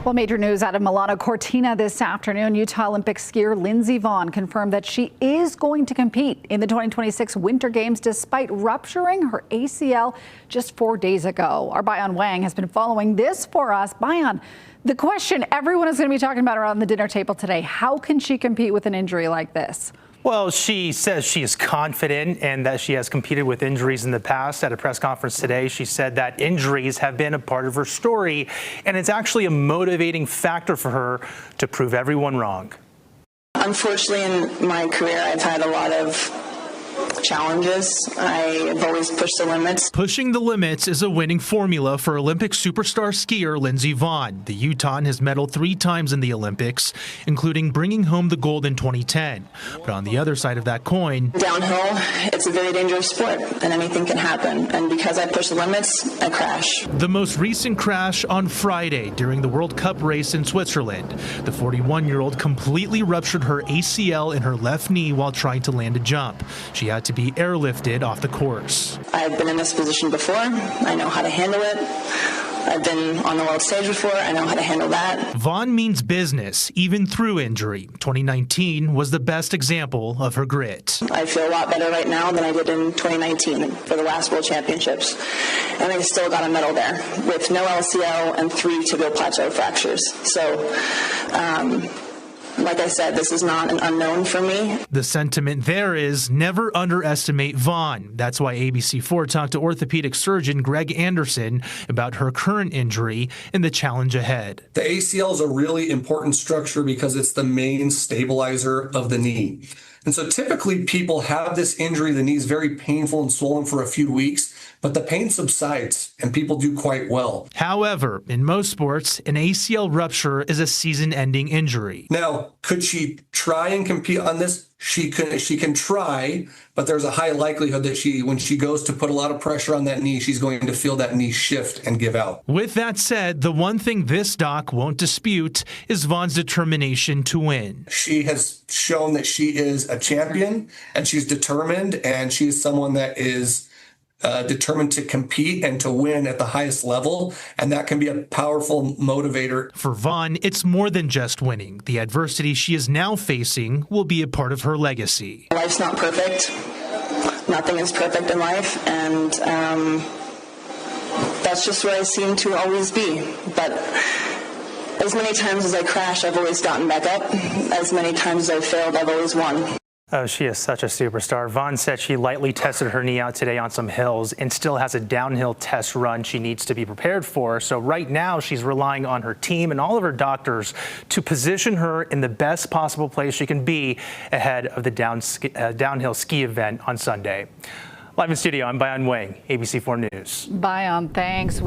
Well, major news out of Milano Cortina this afternoon. Utah Olympic skier Lindsay Vonn confirmed that she is going to compete in the 2026 Winter Games despite rupturing her ACL just 4 days ago. Our Bayan Wang has been following this for us. Bayan, the question everyone is going to be talking about around the dinner table today, how can she compete with an injury like this? Well, she says she is confident and that she has competed with injuries in the past. At a press conference today, she said that injuries have been a part of her story, and it's actually a motivating factor for her to prove everyone wrong. Unfortunately, in my career, I've had a lot of challenges. I've always pushed the limits. Pushing the limits is a winning formula for Olympic superstar skier Lindsay Vonn. The Utahn has medaled 3 times in the Olympics, including bringing home the gold in 2010. But on the other side of that coin, downhill, it's a very dangerous sport and anything can happen. And because I push the limits, I crash. The most recent crash on Friday during the World Cup race in Switzerland. The 41-year-old completely ruptured her ACL in her left knee while trying to land a jump. She had to be airlifted off the course. I've been in this position before. I know how to handle it. I've been on the world stage before. I know how to handle that. Vonn means business, even through injury. 2019 was the best example of her grit. I feel a lot better right now than I did in 2019 for the last World Championships. And I still got a medal there with no LCL and 3 tibial plateau fractures. So, like I said, this is not an unknown for me. The sentiment there is never underestimate Vonn. That's why ABC4 talked to orthopedic surgeon Greg Anderson about her current injury and the challenge ahead. The ACL is a really important structure because it's the main stabilizer of the knee. And so typically people have this injury, the knee is very painful and swollen for a few weeks, but the pain subsides and people do quite well. However, in most sports, an ACL rupture is a season-ending injury. Now, could she try and compete on this? She can try, but there's a high likelihood that when she goes to put a lot of pressure on that knee, she's going to feel that knee shift and give out. With that said, the one thing this doc won't dispute is Vonn's determination to win. She has shown that she is a champion and she's determined, and she is someone that is determined to compete and to win at the highest level, and that can be a powerful motivator. For Vonn, it's more than just winning. The adversity she is now facing will be a part of her legacy. Life's not perfect. Nothing is perfect in life, and that's just where I seem to always be. But as many times as I crash, I've always gotten back up. As many times as I've failed, I've always won. Oh, she is such a superstar. Vonn said she lightly tested her knee out today on some hills and still has a downhill test run she needs to be prepared for. So right now she's relying on her team and all of her doctors to position her in the best possible place she can be ahead of the downhill ski event on Sunday. Live in studio, I'm Bayan Wang, ABC4 News. Bayan, thanks.